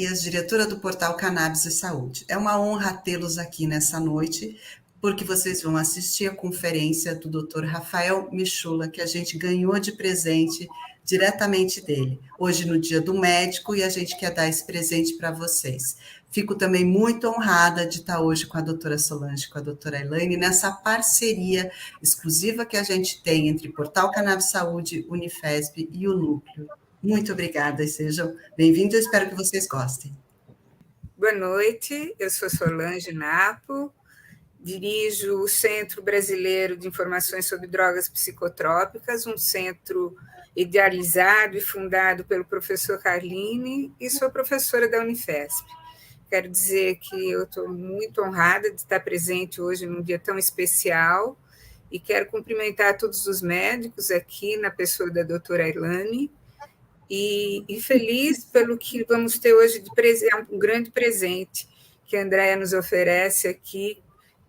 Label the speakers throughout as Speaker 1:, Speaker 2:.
Speaker 1: diretora do Portal Cannabis Saúde. É uma honra tê-los aqui nessa noite, porque vocês vão assistir a conferência do Dr. Raphael Mechoulam, que a gente ganhou de presente diretamente dele, hoje no Dia do Médico, e a gente quer dar esse presente para vocês. Fico também muito honrada de estar hoje com a doutora Solange, com a doutora Elaine, nessa parceria exclusiva que a gente tem entre Portal Cannabis Saúde, UNIFESP e o Núcleo. Muito obrigada e sejam bem-vindos, eu espero que vocês gostem.
Speaker 2: Boa noite, eu sou Solange Napo, dirijo o Centro Brasileiro de Informações sobre Drogas Psicotrópicas, um centro idealizado e fundado pelo professor Carline, e sou professora da Unifesp. Quero dizer que eu estou muito honrada de estar presente hoje num dia tão especial e quero cumprimentar todos os médicos aqui na pessoa da doutora Elaine e feliz pelo que vamos ter hoje de um grande presente que a Andréia nos oferece aqui,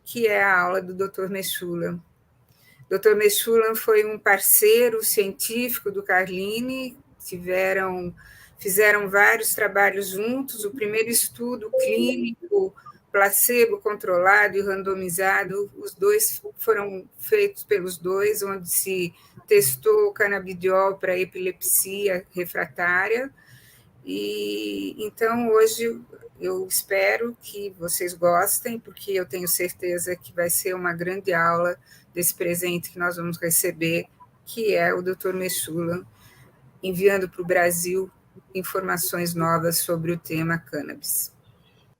Speaker 2: que é a aula do Dr. Mechoulam. Dr. Mechoulam foi um parceiro científico do Carline, fizeram vários trabalhos juntos, o primeiro estudo clínico, placebo controlado e randomizado, os dois foram feitos pelos dois, onde se testou o canabidiol para epilepsia refratária, e então hoje eu espero que vocês gostem, porque eu tenho certeza que vai ser uma grande aula desse presente que nós vamos receber, que é o Dr. Mechoulam, enviando para o Brasil informações novas sobre o tema cannabis.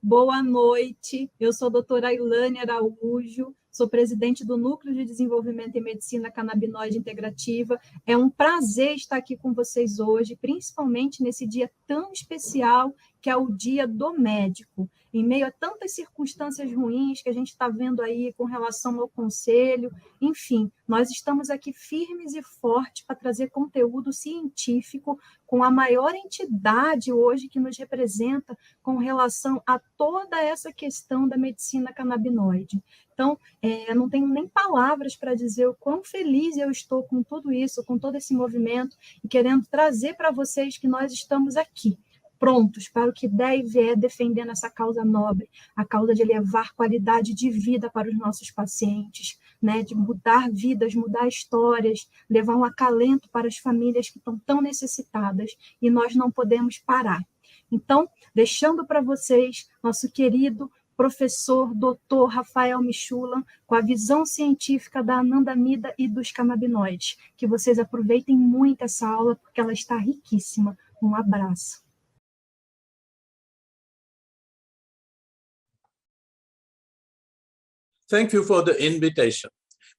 Speaker 3: Boa noite, eu sou a doutora Elaine Araújo, sou presidente do Núcleo de Desenvolvimento em Medicina Cannabinoide Integrativa. É um prazer estar aqui com vocês hoje, principalmente nesse dia tão especial que é o Dia do Médico. Em meio a tantas circunstâncias ruins que a gente está vendo aí com relação ao conselho, enfim, nós estamos aqui firmes e fortes para trazer conteúdo científico com a maior entidade hoje que nos representa com relação a toda essa questão da medicina canabinoide. Então, não tenho nem palavras para dizer o quão feliz eu estou com tudo isso, com todo esse movimento, e querendo trazer para vocês que nós estamos aqui, prontos para o que der e vier, defendendo essa causa nobre, a causa de levar qualidade de vida para os nossos pacientes, né, de mudar vidas, mudar histórias, levar um acalento para as famílias que estão tão necessitadas, e nós não podemos parar. Então, deixando para vocês nosso querido professor Dr. Raphael Mechoulam, com a visão científica da Anandamida e dos canabinoides. Que vocês aproveitem muito essa aula, porque ela está riquíssima. Um abraço.
Speaker 4: Thank you for the invitation.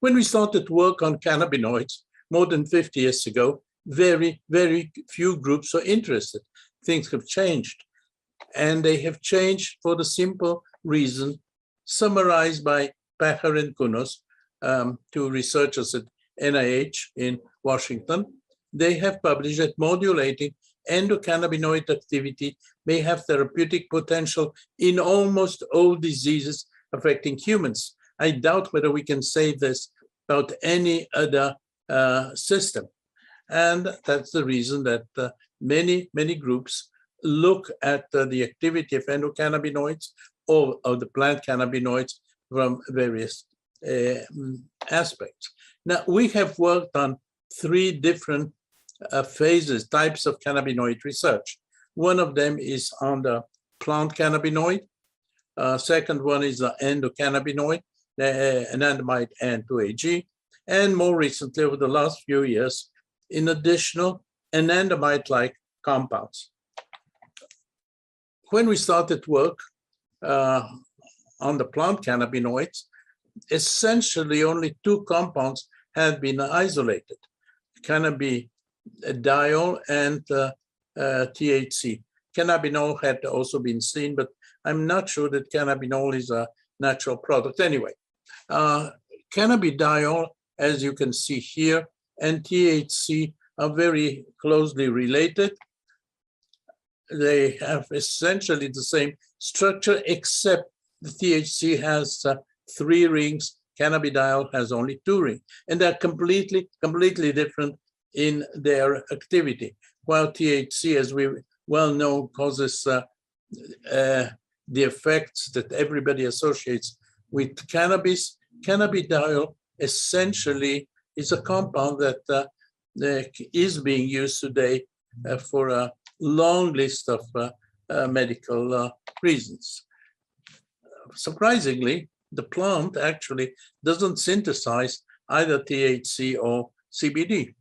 Speaker 4: When we started work on cannabinoids more than 50 years ago, very, very few groups were interested. Things have changed. And they have changed for the simple reason summarized by Pacher and Kunos, two researchers at NIH in Washington. They have published that modulating endocannabinoid activity may have therapeutic potential in almost all diseases affecting humans. I doubt whether we can say this about any other system. And that's the reason that many groups look at the activity of endocannabinoids or of the plant cannabinoids from various aspects. Now, we have worked on three different types of cannabinoid research. One of them is on the plant cannabinoid. Second one is the endocannabinoid, anandamide and 2-AG. And more recently, over the last few years, in additional anandamide-like compounds. When we started work on the plant cannabinoids, essentially only two compounds had been isolated, cannabidiol and THC. Cannabinol had also been seen, but I'm not sure that cannabinol is a natural product. Anyway, cannabidiol, as you can see here, and THC are very closely related. They have essentially the same structure, except the THC has 3 rings, cannabidiol has only 2 rings, and they're completely different in their activity. While THC, as we well know, causes the effects that everybody associates with cannabis. Cannabidiol essentially is a compound that is being used today for a long list of medical reasons. Surprisingly, the plant actually doesn't synthesize either THC or CBD.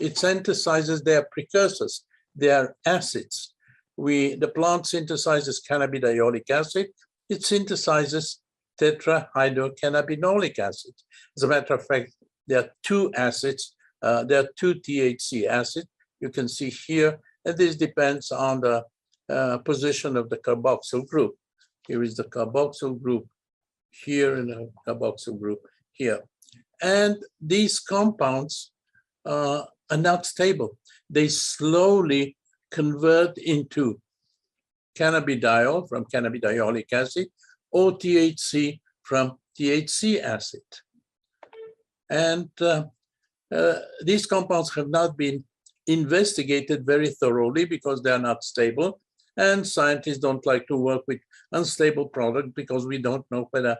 Speaker 4: It synthesizes their precursors, their acids. The plant synthesizes cannabidiolic acid. It synthesizes tetrahydrocannabinolic acid. As a matter of fact, there are two acids. There are two THC acids. You can see here, and this depends on the position of the carboxyl group. Here is the carboxyl group here and the carboxyl group here. And these compounds are not stable. They slowly convert into cannabidiol from cannabidiolic acid or THC from THC acid. And these compounds have not been investigated very thoroughly because they are not stable. And scientists don't like to work with unstable products because we don't know whether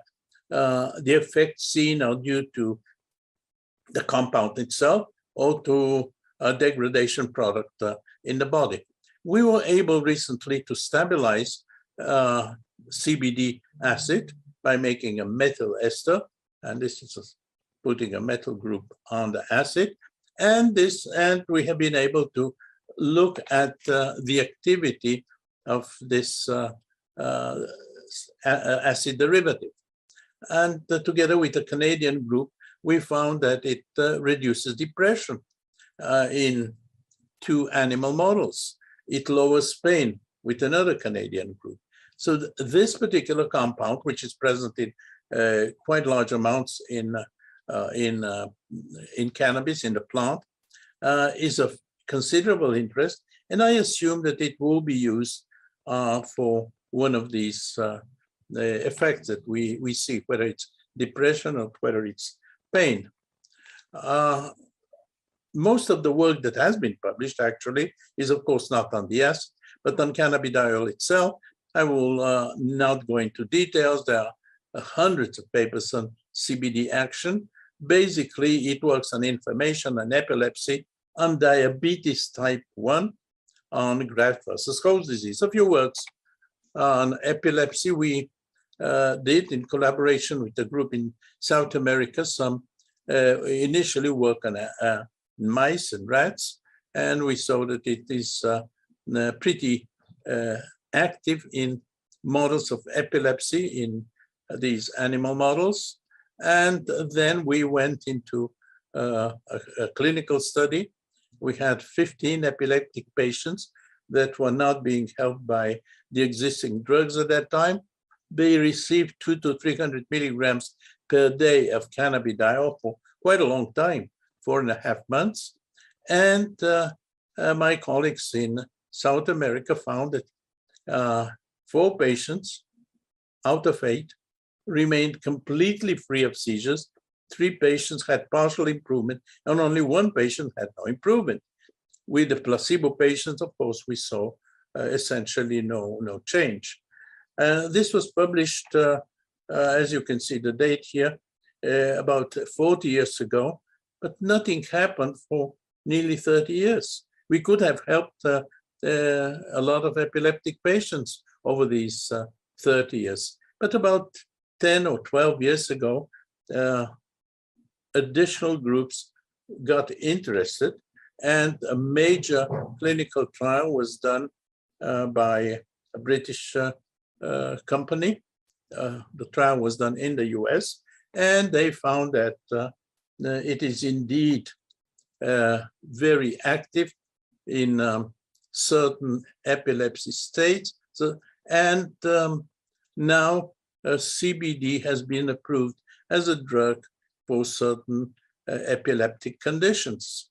Speaker 4: the effects seen are due to the compound itself or to a degradation product in the body. We were able recently to stabilize CBD acid by making a methyl ester, and this is putting a methyl group on the acid. And we have been able to look at the activity of this acid derivative. And together with a Canadian group, we found that it reduces depression in 2 animal models. It lowers pain with another Canadian group. So this particular compound, which is present in quite large amounts in cannabis, in the plant, is of considerable interest. And I assume that it will be used for one of these effects that we see, whether it's depression or whether it's pain. Most of the work that has been published actually is, of course, not on the acid, but on cannabidiol itself. I will not go into details. There are hundreds of papers on CBD action. Basically, it works on inflammation and epilepsy, on diabetes type 1, on graft versus host disease. A few words on epilepsy. We did, in collaboration with a group in South America, some initially work on mice and rats, and we saw that it is pretty active in models of epilepsy in these animal models. And then we went into a clinical study. We had 15 epileptic patients that were not being helped by the existing drugs at that time. They received 200 to 300 milligrams per day of cannabidiol for quite a long time, 4.5 months. And my colleagues in South America found that 4 patients out of 8 remained completely free of seizures. 3 patients had partial improvement, and only 1 patient had no improvement. With the placebo patients, of course, we saw essentially no change. This was published, as you can see the date here, about 40 years ago, but nothing happened for nearly 30 years. We could have helped a lot of epileptic patients over these 30 years. But about 10 or 12 years ago, additional groups got interested, and a major clinical trial was done by a British company. The trial was done in the US, and they found that it is indeed very active in certain epilepsy states. And now CBD has been approved as a drug for certain epileptic conditions.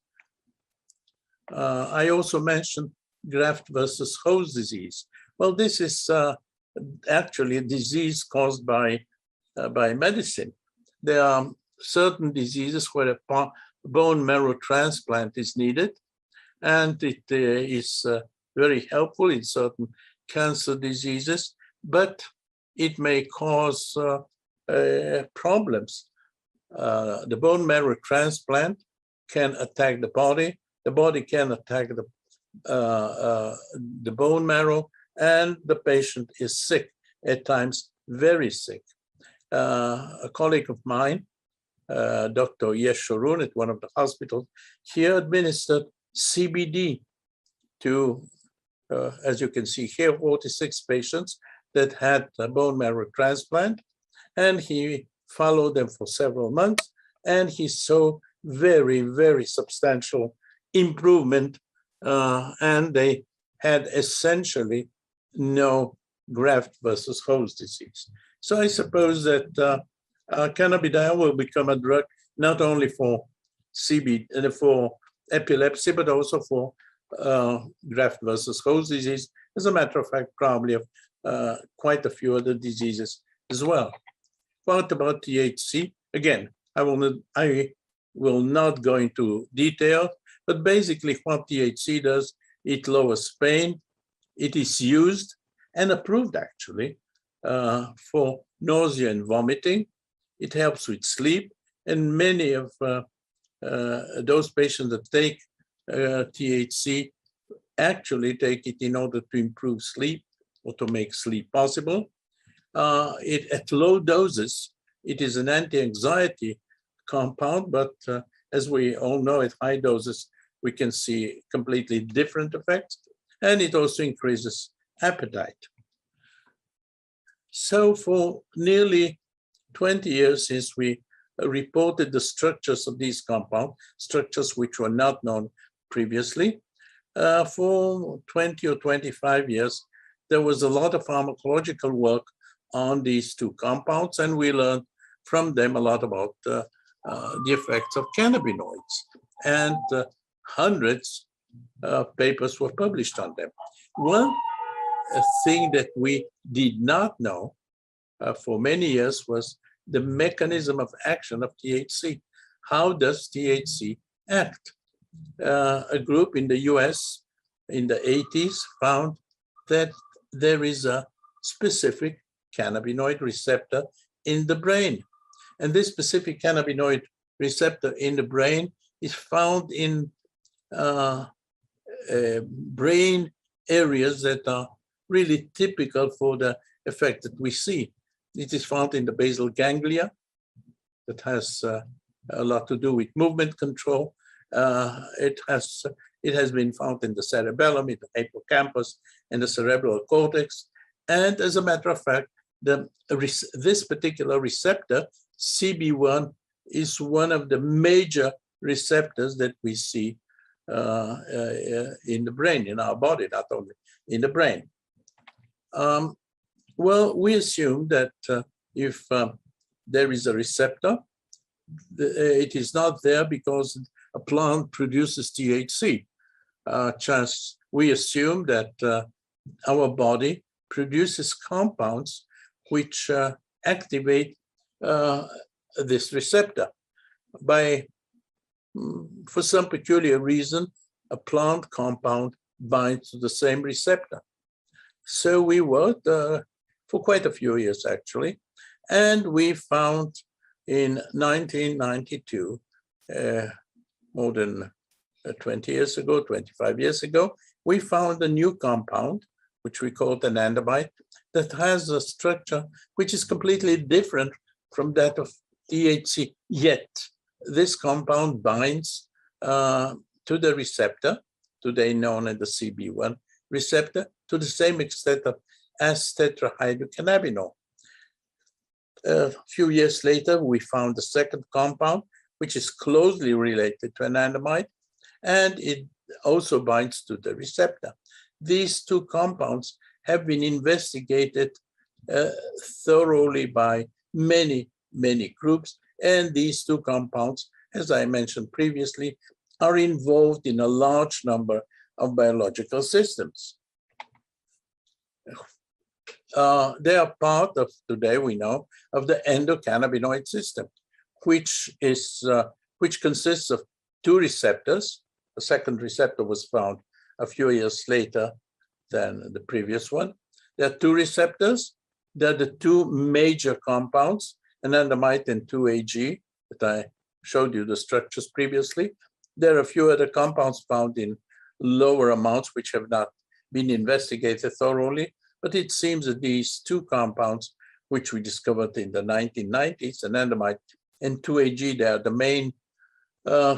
Speaker 4: I also mentioned graft versus host disease. Well, this is actually a disease caused by medicine. There are certain diseases where a bone marrow transplant is needed, and it is very helpful in certain cancer diseases, but it may cause problems. The bone marrow transplant can attack the body can attack the bone marrow, and the patient is sick, at times very sick. A colleague of mine, Dr. Yeshurun at one of the hospitals here, administered CBD to, as you can see here, 46 patients that had a bone marrow transplant, and he followed them for several months, and he saw very, very substantial improvement, and they had essentially no graft versus host disease. So I suppose that cannabidiol will become a drug not only for for epilepsy, but also for graft versus host disease. As a matter of fact, probably of quite a few other diseases as well. What about THC? Again, I will not go into detail, but basically what THC does, it lowers pain. It is used and approved actually for nausea and vomiting. It helps with sleep, and many of those patients that take THC actually take it in order to improve sleep or to make sleep possible. At low doses, it is an anti-anxiety compound, but as we all know, at high doses, we can see completely different effects, and it also increases appetite. So for nearly 20 years since we reported the structures of these compounds, structures which were not known previously, for 20 or 25 years, there was a lot of pharmacological work on these two compounds, and we learned from them a lot about the effects of cannabinoids. And hundreds of papers were published on them. One thing that we did not know for many years was the mechanism of action of THC. How does THC act? A group in the US in the 80s found that there is a specific cannabinoid receptor in the brain. And this specific cannabinoid receptor in the brain is found in brain areas that are really typical for the effect that we see. It is found in the basal ganglia that has a lot to do with movement control. It has been found in the cerebellum, in the hippocampus, and the cerebral cortex. And as a matter of fact, this particular receptor, CB1, is one of the major receptors that we see in the brain, in our body, not only in the brain. Well, we assume that if there is a receptor, it is not there because a plant produces THC. We assume that our body produces compounds which activate this receptor. For some peculiar reason, a plant compound binds to the same receptor. So we worked for quite a few years, actually, and we found in 1992, more than 20 years ago, 25 years ago, we found a new compound, which we called anandamide, that has a structure which is completely different from that of THC, yet this compound binds to the receptor, today known as the CB1 receptor, to the same extent as tetrahydrocannabinol. A few years later, we found the second compound, which is closely related to anandamide, and it also binds to the receptor. These two compounds have been investigated thoroughly by many, many groups, and these two compounds, as I mentioned previously, are involved in a large number of biological systems. They are part of, today we know, of the endocannabinoid system, which consists of two receptors. A second receptor was found a few years later than the previous one. There are two receptors. There are the two major compounds, anandamide and 2-AG, that I showed you the structures previously. There are a few other compounds found in lower amounts which have not been investigated thoroughly, but it seems that these two compounds, which we discovered in the 1990s, anandamide and 2-AG, they are the main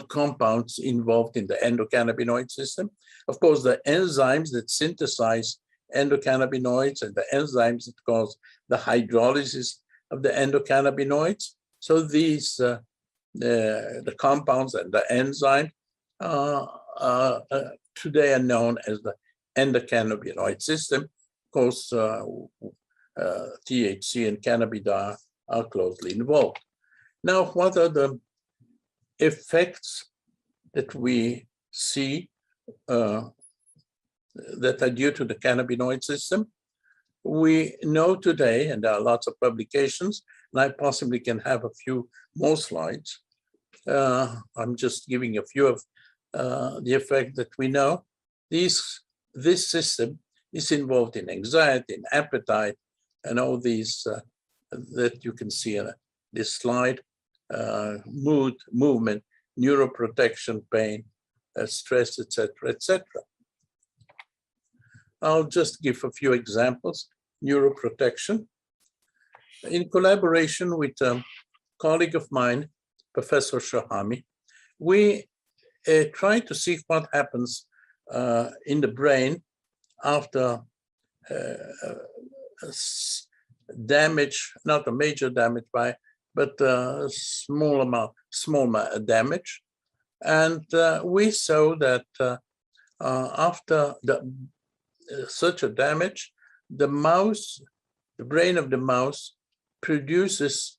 Speaker 4: compounds involved in the endocannabinoid system. Of course, the enzymes that synthesize endocannabinoids and the enzymes that cause the hydrolysis of the endocannabinoids. So these, the compounds and the enzyme today are known as the endocannabinoid system. Of course, THC and cannabida are closely involved. Now, what are the effects that we see that are due to the cannabinoid system? We know today, and there are lots of publications, and I possibly can have a few more slides. I'm just giving a few of the effects that we know. This system is involved in anxiety, in appetite, and all these that you can see on this slide, mood, movement, neuroprotection, pain, stress, etc., etc. I'll just give a few examples. Neuroprotection. In collaboration with a colleague of mine, Professor Shahami, we try to see what happens in the brain after damage, not a major damage but small damage. And we saw that after such a damage, the brain of the mouse produces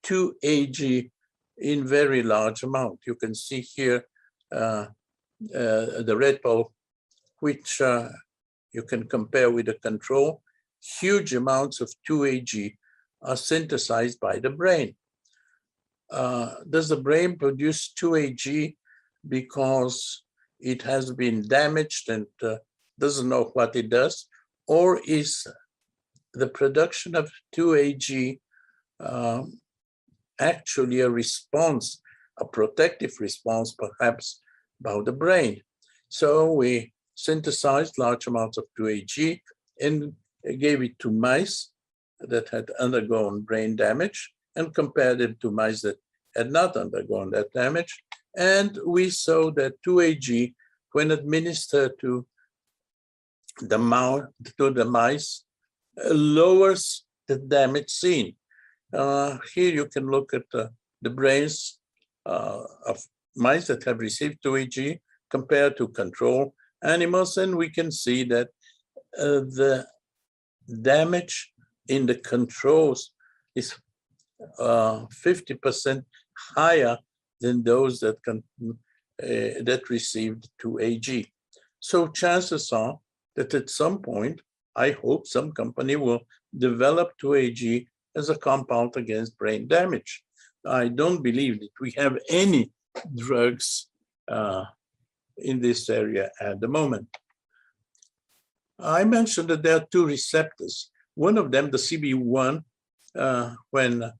Speaker 4: 2-AG in very large amount. You can see here the red ball, which you can compare with the control. Huge amounts of 2-AG are synthesized by the brain. Does the brain produce 2-AG because it has been damaged and doesn't know what it does? Or is the production of 2-AG actually a response, a protective response perhaps by the brain? So we synthesized large amounts of 2-AG and gave it to mice that had undergone brain damage and compared them to mice that had not undergone that damage. And we saw that 2-AG, when administered to the mice, lowers the damage seen. Here you can look at the brains of mice that have received 2-AG compared to control animals, and we can see that the damage in the controls is 50% higher than those that received 2-AG. So chances are that at some point, I hope some company will develop 2-AG as a compound against brain damage. I don't believe that we have any drugs in this area at the moment. I mentioned that there are two receptors. One of them, the CB1, when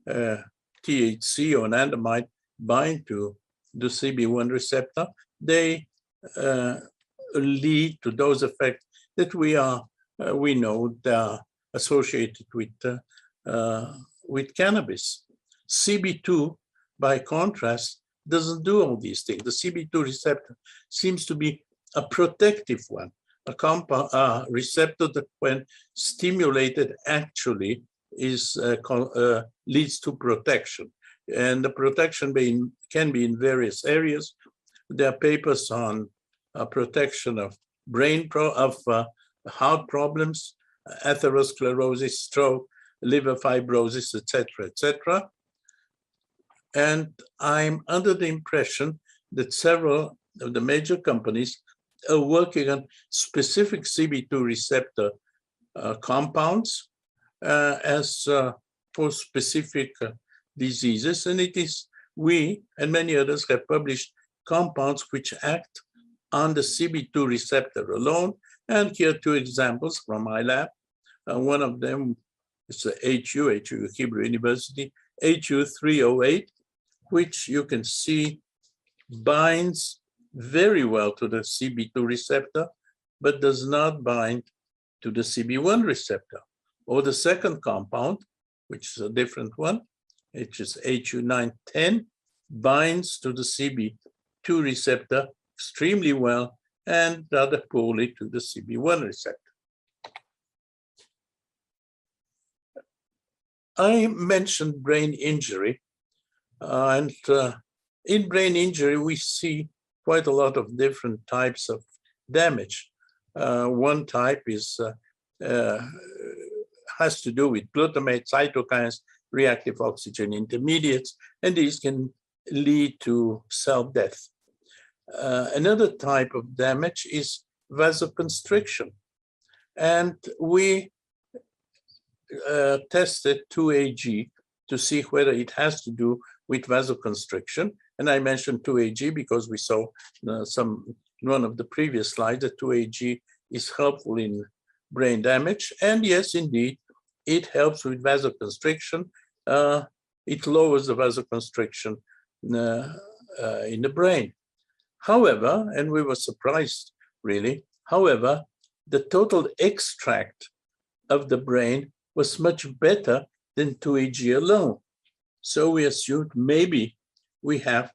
Speaker 4: THC or anandamide bind to the CB1 receptor, they lead to those effects that we know are associated with cannabis. CB2, by contrast, doesn't do all these things. The CB2 receptor seems to be a protective one, a receptor that, when stimulated, actually leads to protection. And the protection can be in various areas. There are papers on protection of heart problems, atherosclerosis, stroke, liver fibrosis, etc., etc. And I'm under the impression that several of the major companies are working on specific CB2 receptor compounds for specific diseases. And it is we and many others have published compounds which act on the CB2 receptor alone And here are two examples from my lab. One of them is the HU Hebrew University, HU308, which you can see binds very well to the CB2 receptor, but does not bind to the CB1 receptor. Or the second compound, which is a different one, which is HU910, binds to the CB2 receptor extremely well and rather poorly to the CB1 receptor. I mentioned brain injury, and in brain injury, we see quite a lot of different types of damage. One type is has to do with glutamate, cytokines, reactive oxygen intermediates, and these can lead to cell death. Another type of damage is vasoconstriction, and we tested 2-AG to see whether it has to do with vasoconstriction. And I mentioned 2-AG because we saw one of the previous slides that 2-AG is helpful in brain damage. And yes, indeed, it helps with vasoconstriction. It lowers the vasoconstriction in the brain. However, and we were surprised really, however, the total extract of the brain was much better than 2-AG alone. So we assumed maybe we have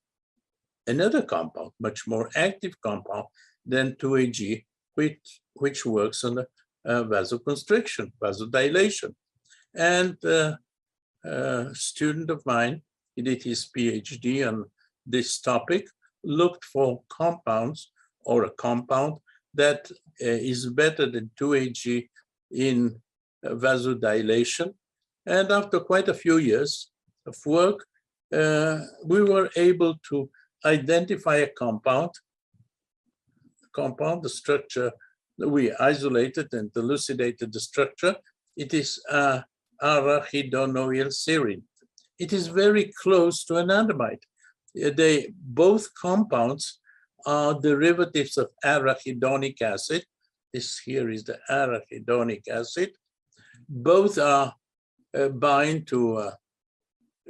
Speaker 4: another compound, much more active compound than 2-AG, which works on the vasoconstriction, vasodilation. And a student of mine, he did his PhD on this topic, looked for compounds or a compound that is better than 2-AG in vasodilation. And after quite a few years of work, we were able to identify a compound, the structure, we isolated and elucidated the structure. It is arachidonylserine. It is very close to anandamide. Both compounds are derivatives of arachidonic acid. This here is the arachidonic acid. Both are bind to,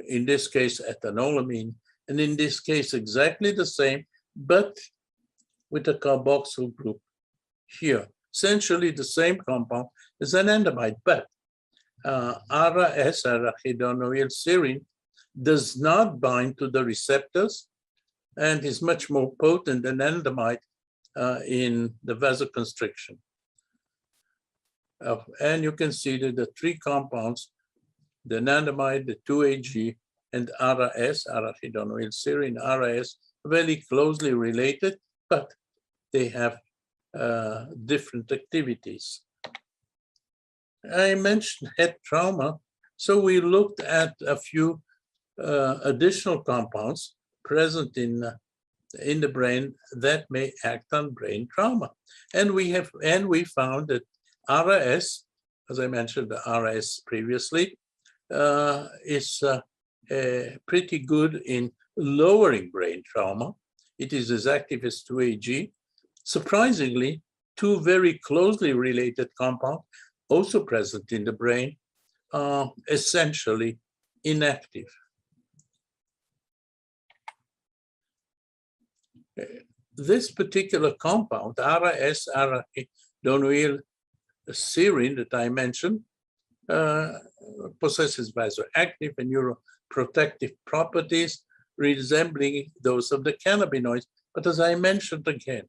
Speaker 4: in this case, ethanolamine, and in this case, exactly the same, but with a carboxyl group here. Essentially the same compound as anandamide, but ARA-S, arachidonylserine, does not bind to the receptors and is much more potent than anandamide in the vasoconstriction. And you can see that the three compounds, the anandamide, the 2-AG, and ARA-S, arachidonylserine, ARA-S, very closely related, but they have different activities. I mentioned head trauma, so we looked at a few additional compounds present in the brain that may act on brain trauma, and we found that ARA-S, as I mentioned, the ARA-S previously, is pretty good in lowering brain trauma. It is as active as 2-AG. Surprisingly, two very closely related compounds, also present in the brain, are essentially inactive. This particular compound, ARA-S, arachidonylserine, that I mentioned, possesses vasoactive and neuroprotective properties resembling those of the cannabinoids. But as I mentioned again,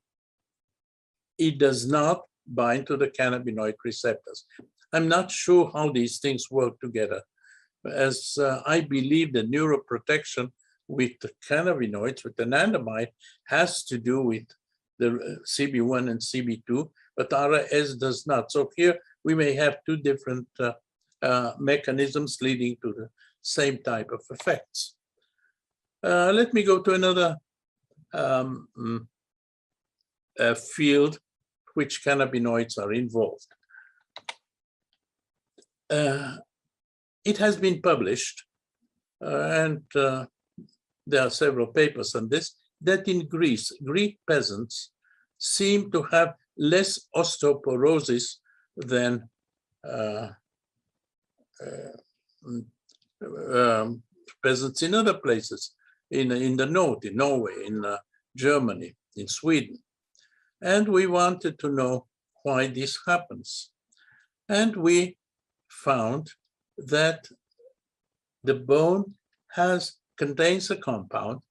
Speaker 4: it does not bind to the cannabinoid receptors. I'm not sure how these things work together, as I believe the neuroprotection with the cannabinoids, with anandamide, has to do with the CB1 and CB2, but ARA-S does not. So here we may have two different mechanisms leading to the same type of effects. Let me go to another field which cannabinoids are involved. It has been published, and there are several papers on this, that in Greece, Greek peasants seem to have less osteoporosis than present in other places, in the north, in Norway, in Germany, in Sweden. And we wanted to know why this happens. And we found that the bone contains a compound.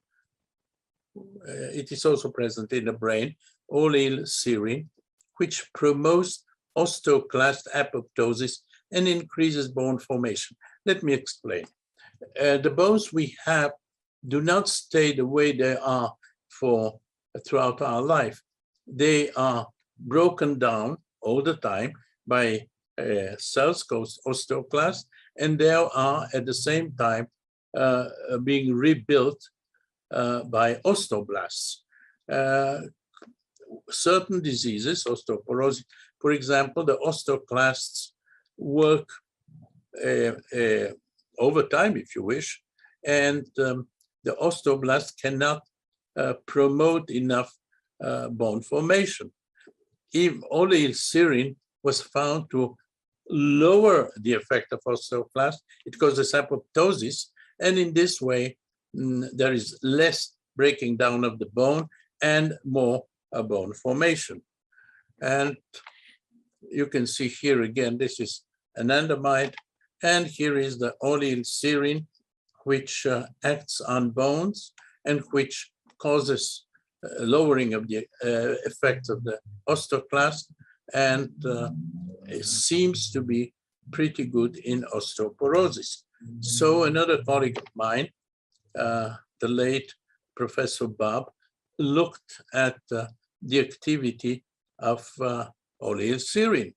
Speaker 4: It is also present in the brain, oleo-serine, which promotes osteoclast apoptosis and increases bone formation. Let me explain. The bones we have do not stay the way they are throughout our life. They are broken down all the time by cells called osteoclasts, and they are at the same time being rebuilt by osteoblasts. Certain diseases, osteoporosis, for example, the osteoclasts work over time, if you wish, and the osteoblast cannot promote enough bone formation. Even oleo-serine was found to lower the effect of osteoclast. It causes apoptosis, and in this way, there is less breaking down of the bone and more bone formation. And you can see here again, this is anandamide, and here is the oleo-serine, which acts on bones and which causes lowering of the effects of the osteoclast, and it seems to be pretty good in osteoporosis. So another colleague of mine, the late Professor Bob, looked at the activity of oleo-serine.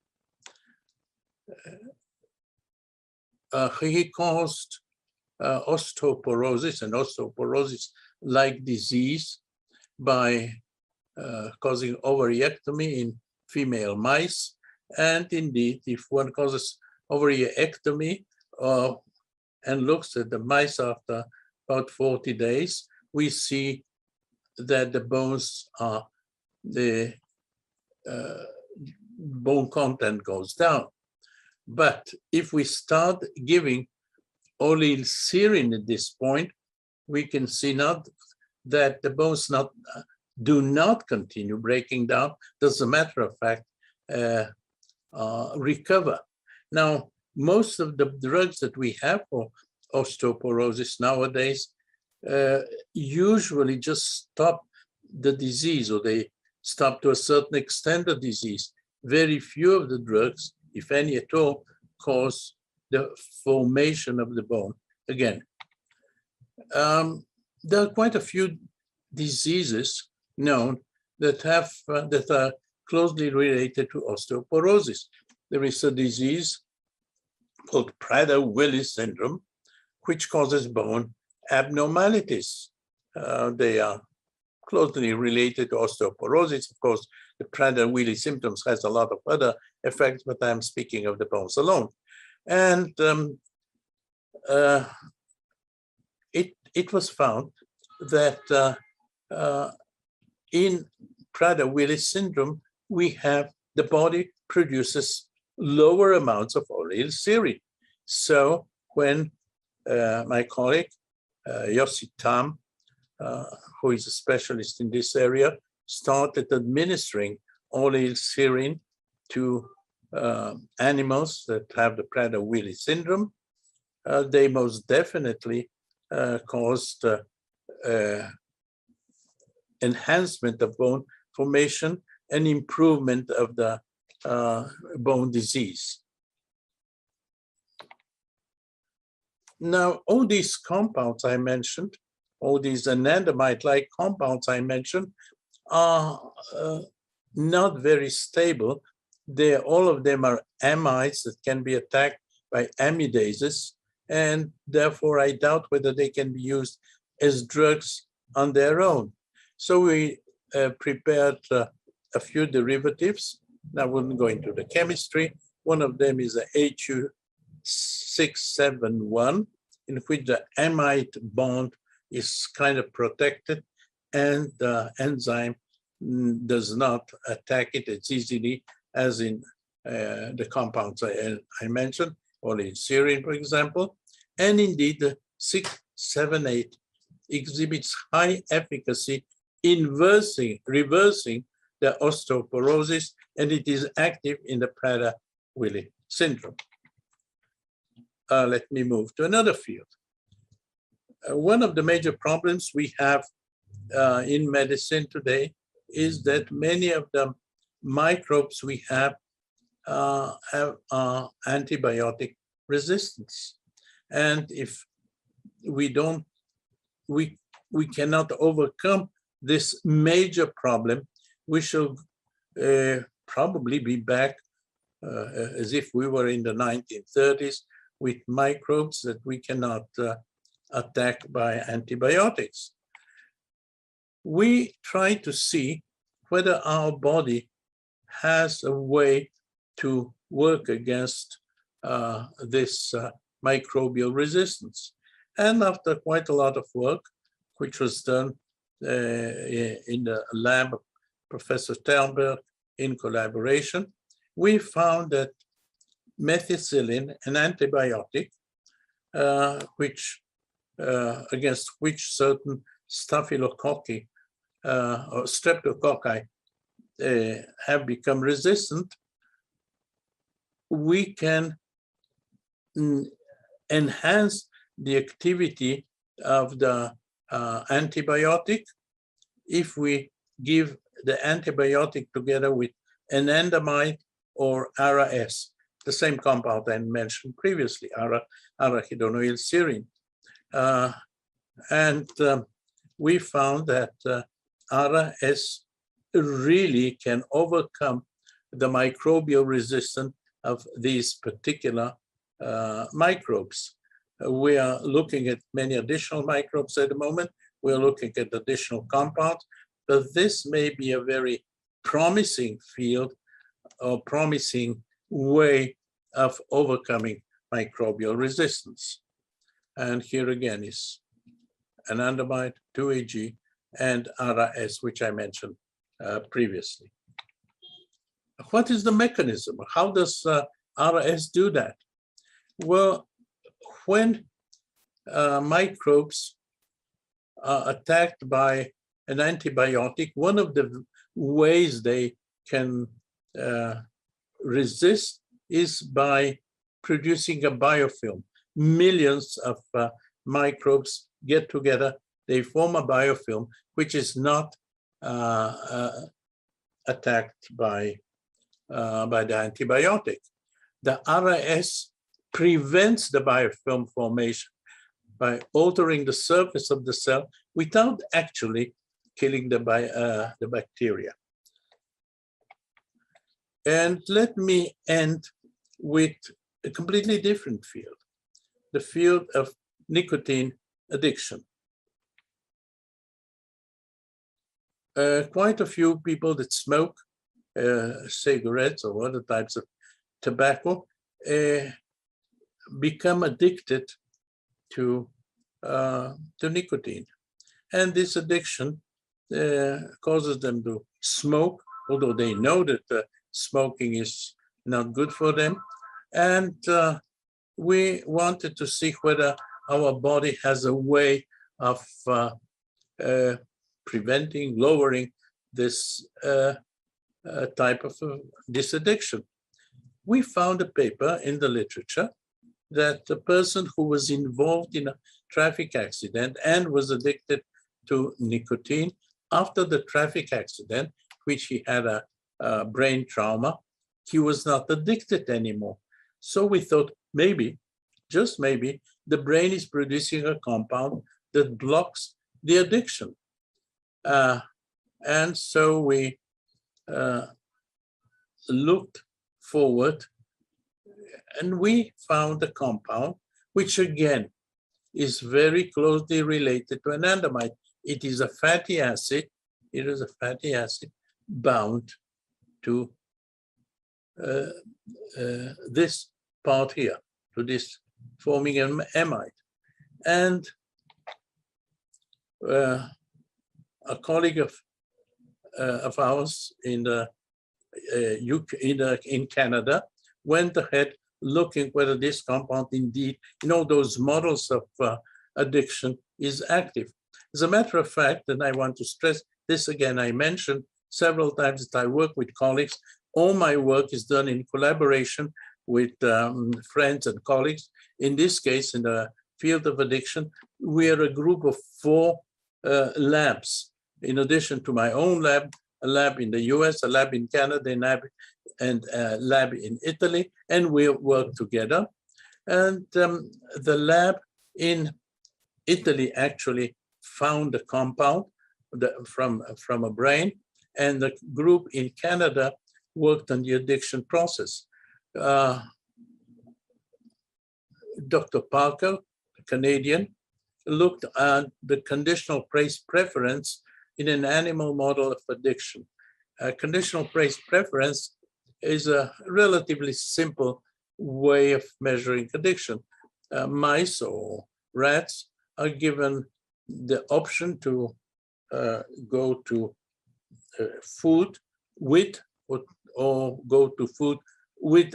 Speaker 4: He caused osteoporosis and osteoporosis-like disease by causing ovaryectomy in female mice. And indeed, if one causes ovaryectomy and looks at the mice after about 40 days, we see that the bones are, the bone content goes down. But if we start giving oleo-serine at this point, we can see not that the bones do not continue breaking down. As a matter of fact, recover. Now, most of the drugs that we have for osteoporosis nowadays usually just stop the disease, or they stop to a certain extent the disease. Very few of the drugs, if any at all, cause the formation of the bone again. There are quite a few diseases known that are closely related to osteoporosis. There is a disease called Prader-Willi syndrome, which causes bone abnormalities. They are closely related to osteoporosis. Of course, the Prader-Willi symptoms has a lot of other effects, but I'm speaking of the bones alone. And it was found that in Prader-Willi syndrome, the body produces lower amounts of oleo-serine. So when my colleague, Yossi Tam, who is a specialist in this area, started administering oleo-serine to animals that have the Prader-Willi syndrome, they most definitely caused enhancement of bone formation and improvement of the bone disease. Now, all these compounds I mentioned, all these anandamide-like compounds I mentioned, are not very stable. All of them are amides that can be attacked by amidases, and therefore I doubt whether they can be used as drugs on their own. So we prepared a few derivatives. Now, I wouldn't go into the chemistry. One of them is a HU671, in which the amide bond is kind of protected, and the enzyme does not attack it as easily as in the compounds I mentioned, or in serine, for example. And indeed, the 6, 7, 8 exhibits high efficacy in reversing the osteoporosis, and it is active in the Prader-Willi syndrome. Let me move to another field. One of the major problems we have in medicine today is that many of the microbes we have antibiotic resistance. And if we cannot overcome this major problem, we shall probably be back as if we were in the 1930s with microbes that we cannot attack by antibiotics. We try to see whether our body has a way to work against this microbial resistance. And after quite a lot of work, which was done in the lab of Professor Sternberg in collaboration, we found that methicillin, an antibiotic, against which certain staphylococci or streptococci have become resistant, we can enhance the activity of the antibiotic if we give the antibiotic together with anandamide or ARA-S, the same compound I mentioned previously, arachidonyl serine. We found that ARA-S really can overcome the microbial resistance of these particular microbes. We are looking at many additional microbes at the moment. We're looking at additional compounds, but this may be a very promising field or promising way of overcoming microbial resistance. And here again is anandamide, 2-AG, and ARA-S, which I mentioned previously. What is the mechanism? How does ARA-S do that? Well, when microbes are attacked by an antibiotic, one of the ways they can resist is by producing a biofilm. Millions of microbes get together, they form a biofilm, which is not attacked by the antibiotic. The ARA-S prevents the biofilm formation by altering the surface of the cell without actually killing the bacteria. And let me end with a completely different field, the field of nicotine addiction. Quite a few people that smoke cigarettes or other types of tobacco become addicted to nicotine. And this addiction causes them to smoke, although they know that smoking is not good for them. And we wanted to see whether our body has a way of preventing, lowering this type of this addiction. We found a paper in the literature that the person who was involved in a traffic accident and was addicted to nicotine, after the traffic accident, which he had a brain trauma, he was not addicted anymore. So we thought maybe, just maybe, the brain is producing a compound that blocks the addiction. And so we looked forward and we found a compound which again is very closely related to anandamide. It is a fatty acid. It is a fatty acid bound to this part here, to this forming an amide. And a colleague of of ours in the UK, in Canada, went ahead looking whether this compound indeed, those models of addiction is active. As a matter of fact, and I want to stress this again, I mentioned several times that I work with colleagues. All my work is done in collaboration with friends and colleagues. In this case, in the field of addiction, we are a group of 4 labs. In addition to my own lab, a lab in the US, a lab in Canada, and a lab in Italy, and we work together. And the lab in Italy actually found a compound from a brain, and the group in Canada worked on the addiction process. Dr. Parker, a Canadian, looked at the conditional praise preference in an animal model of addiction. Conditional praise preference is a relatively simple way of measuring addiction. Mice or rats are given the option to go to food with or go to food with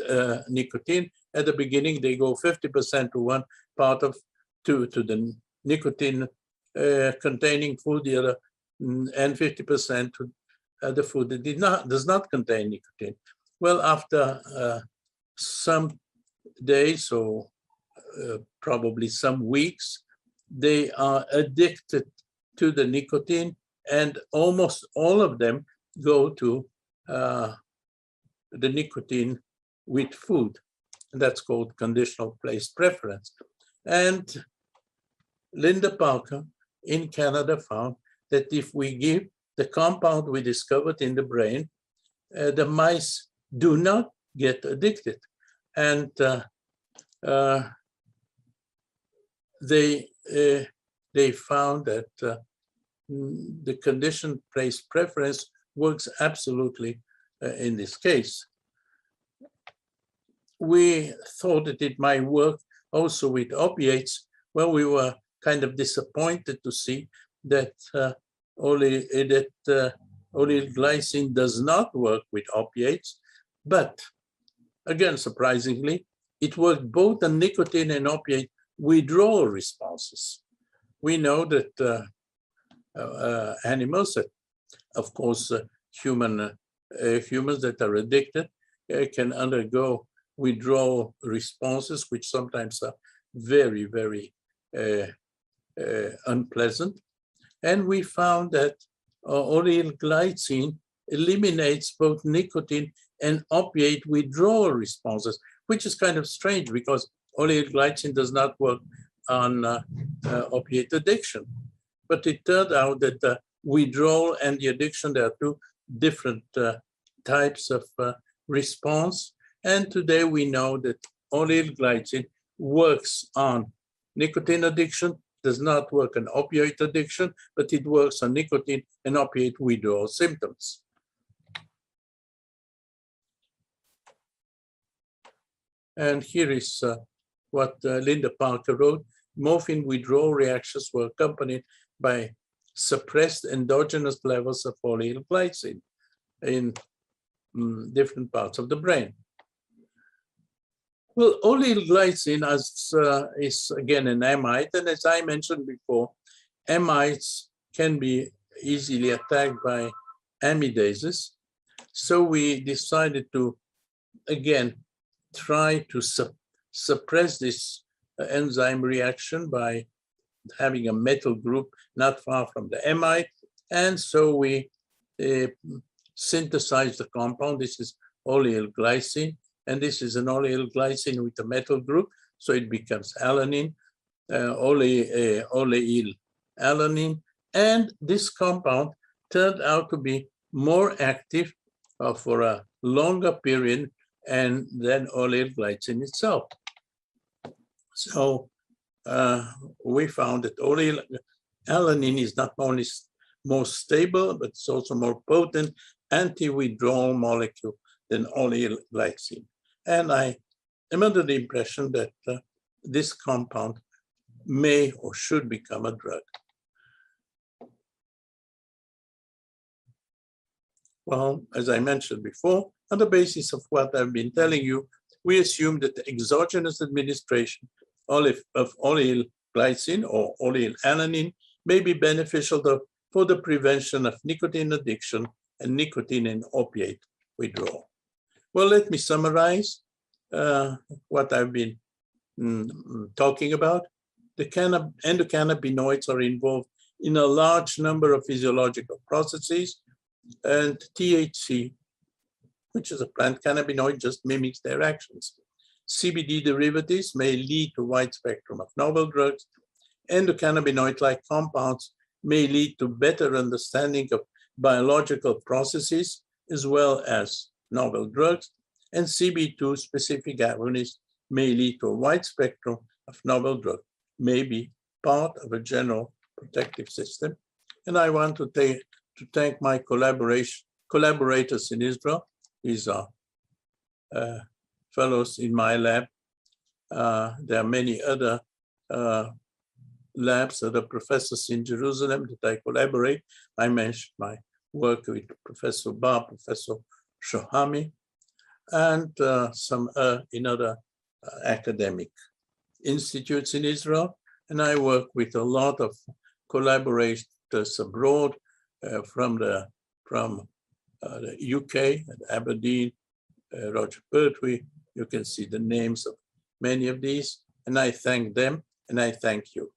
Speaker 4: nicotine. At the beginning, they go 50% to one part of to the nicotine containing food, the other, and 50% to the food that does not contain nicotine. Well, after some days or probably some weeks, they are addicted to the nicotine, and almost all of them go to the nicotine with food. And that's called conditional place preference. And Linda Parker in Canada found that if we give the compound we discovered in the brain, the mice do not get addicted. And they found that the conditioned place preference works absolutely in this case. We thought that it might work also with opiates. Well, we were kind of disappointed to see that oleoyl glycine does not work with opiates, but again, surprisingly, it worked both on nicotine and opiate withdrawal responses. We know that animals, of course, humans that are addicted can undergo withdrawal responses, which sometimes are very, very unpleasant. And we found that oleoyl glycine eliminates both nicotine and opiate withdrawal responses, which is kind of strange because oleoyl glycine does not work on opiate addiction. But it turned out that the withdrawal and the addiction, there are 2 different types of response. And today we know that oleoyl glycine works on nicotine addiction, does not work on opioid addiction, but it works on nicotine and opiate withdrawal symptoms. And here is what Linda Parker wrote. Morphine withdrawal reactions were accompanied by suppressed endogenous levels of oleoyl glycine in different parts of the brain. Well, oleoyl glycine is again an amide, and as I mentioned before, amides can be easily attacked by amidases. So we decided to, again, try to suppress this enzyme reaction by having a metal group not far from the amide. And so we synthesized the compound. This is oleoyl glycine. And this is an oleoyl glycine with a metal group, so it becomes alanine, oleoyl alanine. And this compound turned out to be more active for a longer period and then oleoyl glycine itself. So we found that oleoyl alanine is not only more stable, but it's also more potent anti-withdrawal molecule than oleoyl glycine. And I am under the impression that this compound may or should become a drug. Well, as I mentioned before, on the basis of what I've been telling you, we assume that the exogenous administration of oleoyl glycine or oleoyl alanine may be beneficial for the prevention of nicotine addiction and nicotine and opiate withdrawal. Well, let me summarize what I've been talking about. The endocannabinoids are involved in a large number of physiological processes, and THC, which is a plant cannabinoid, just mimics their actions. CBD derivatives may lead to a wide spectrum of novel drugs. Endocannabinoid-like compounds may lead to better understanding of biological processes as well as novel drugs, and CB2 specific agonists may lead to a wide spectrum of novel drugs, may be part of a general protective system. And I want to thank my collaborators in Israel. These are fellows in my lab. There are many other labs, other professors in Jerusalem that I collaborate. I mentioned my work with Professor Bar, Professor Shohami, and some in other academic institutes in Israel. And I work with a lot of collaborators abroad from the UK, at Aberdeen, Roger Pertwee. You can see the names of many of these, and I thank them, and I thank you.